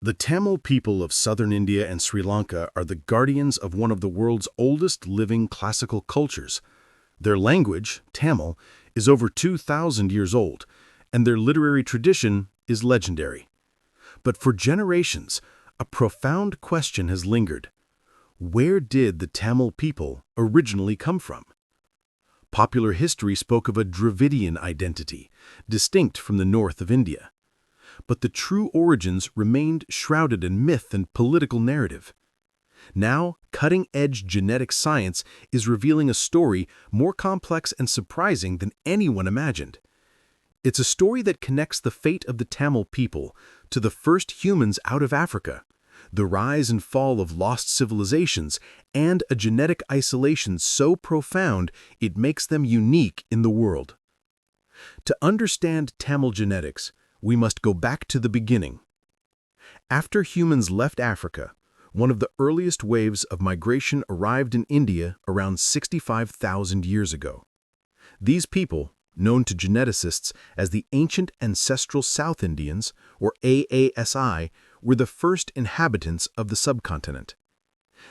The Tamil people of southern India and Sri Lanka are the guardians of one of the world's oldest living classical cultures. Their language, Tamil, is over 2,000 years old, and their literary tradition is legendary. But for generations, a profound question has lingered. Where did the Tamil people originally come from? Popular history spoke of a Dravidian identity, distinct from the north of India. But the true origins remained shrouded in myth and political narrative. Now, cutting-edge genetic science is revealing a story more complex and surprising than anyone imagined. It's a story that connects the fate of the Tamil people to the first humans out of Africa, the rise and fall of lost civilizations, and a genetic isolation so profound it makes them unique in the world. To understand Tamil genetics, we must go back to the beginning. After humans left Africa, one of the earliest waves of migration arrived in India around 65,000 years ago. These people, known to geneticists as the ancient ancestral South Indians, or AASI, were the first inhabitants of the subcontinent.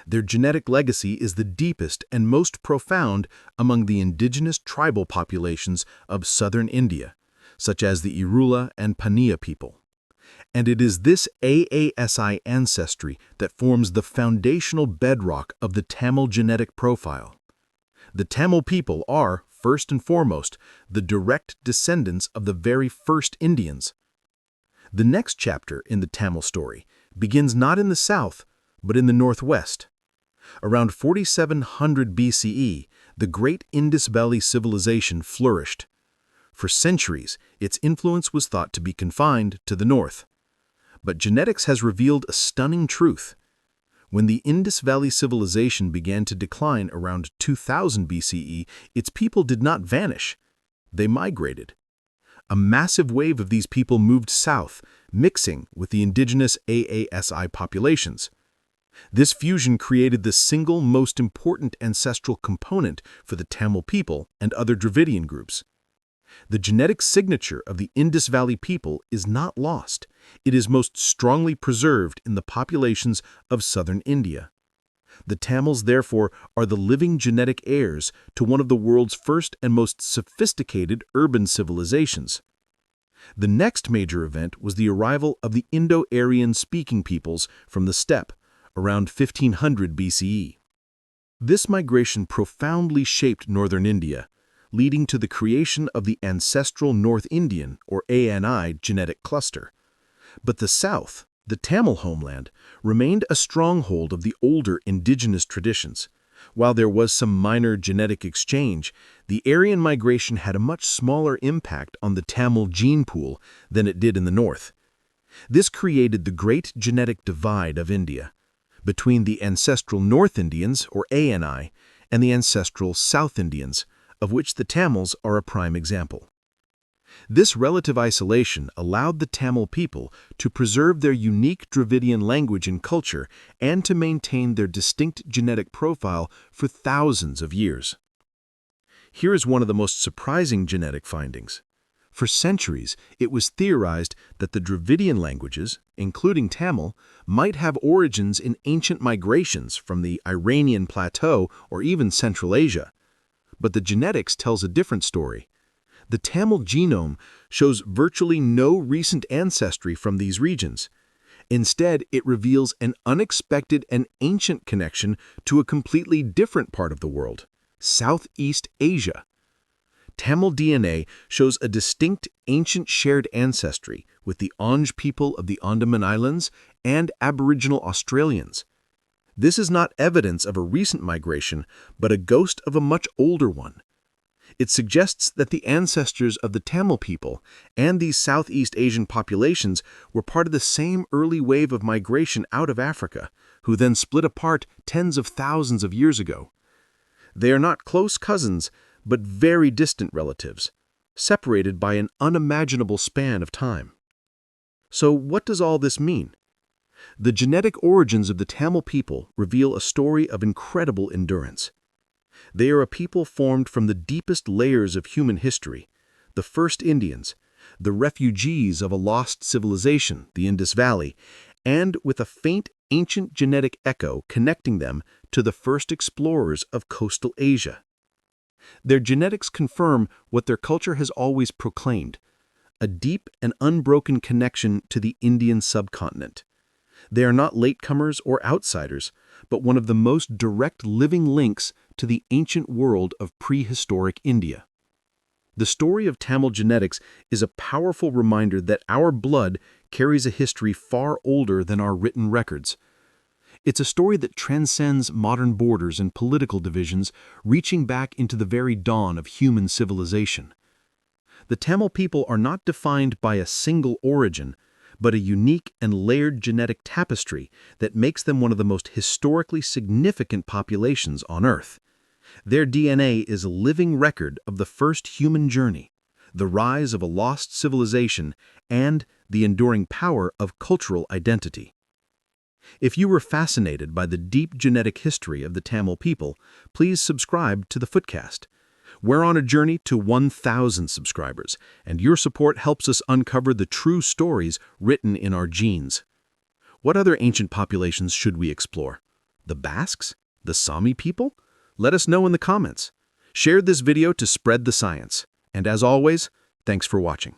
Their genetic legacy is the deepest and most profound among the indigenous tribal populations of southern India, such as the Irula and Paniya people. And it is this AASI ancestry that forms the foundational bedrock of the Tamil genetic profile. The Tamil people are, first and foremost, the direct descendants of the very first Indians. The next chapter in the Tamil story begins not in the south, but in the northwest. Around 4700 BCE, the great Indus Valley Civilization flourished. For centuries, its influence was thought to be confined to the north. But genetics has revealed a stunning truth. When the Indus Valley Civilization began to decline around 2000 BCE, its people did not vanish. They migrated. A massive wave of these people moved south, mixing with the indigenous AASI populations. This fusion created the single most important ancestral component for the Tamil people and other Dravidian groups. The genetic signature of the Indus Valley people is not lost. It is most strongly preserved in the populations of southern India. The Tamils, therefore, are the living genetic heirs to one of the world's first and most sophisticated urban civilizations. The next major event was the arrival of the Indo-Aryan speaking peoples from the steppe, around 1500 BCE. This migration profoundly shaped northern India, leading to the creation of the ancestral North Indian, or ANI, genetic cluster. But the south, the Tamil homeland, remained a stronghold of the older indigenous traditions. While there was some minor genetic exchange, the Aryan migration had a much smaller impact on the Tamil gene pool than it did in the north. This created the great genetic divide of India, between the ancestral North Indians, or ANI, and the ancestral South Indians, of which the Tamils are a prime example. This relative isolation allowed the Tamil people to preserve their unique Dravidian language and culture and to maintain their distinct genetic profile for thousands of years. Here is one of the most surprising genetic findings. For centuries, it was theorized that the Dravidian languages, including Tamil, might have origins in ancient migrations from the Iranian plateau or even Central Asia. But the genetics tells a different story. The Tamil genome shows virtually no recent ancestry from these regions. Instead, it reveals an unexpected and ancient connection to a completely different part of the world, Southeast Asia. Tamil DNA shows a distinct ancient shared ancestry with the Anj people of the Andaman Islands and Aboriginal Australians. This is not evidence of a recent migration, but a ghost of a much older one. It suggests that the ancestors of the Tamil people and these Southeast Asian populations were part of the same early wave of migration out of Africa, who then split apart tens of thousands of years ago. They are not close cousins, but very distant relatives, separated by an unimaginable span of time. So what does all this mean? The genetic origins of the Tamil people reveal a story of incredible endurance. They are a people formed from the deepest layers of human history, the first Indians, the refugees of a lost civilization, the Indus Valley, and with a faint ancient genetic echo connecting them to the first explorers of coastal Asia. Their genetics confirm what their culture has always proclaimed: a deep and unbroken connection to the Indian subcontinent. They are not latecomers or outsiders, but one of the most direct living links to the ancient world of prehistoric India. The story of Tamil genetics is a powerful reminder that our blood carries a history far older than our written records. It's a story that transcends modern borders and political divisions, reaching back into the very dawn of human civilization. The Tamil people are not defined by a single origin, but a unique and layered genetic tapestry that makes them one of the most historically significant populations on Earth. Their DNA is a living record of the first human journey, the rise of a lost civilization, and the enduring power of cultural identity. If you were fascinated by the deep genetic history of the Tamil people, please subscribe to the Footcast. We're on a journey to 1,000 subscribers, and your support helps us uncover the true stories written in our genes. What other ancient populations should we explore? The Basques? The Sami people? Let us know in the comments. Share this video to spread the science. And as always, thanks for watching.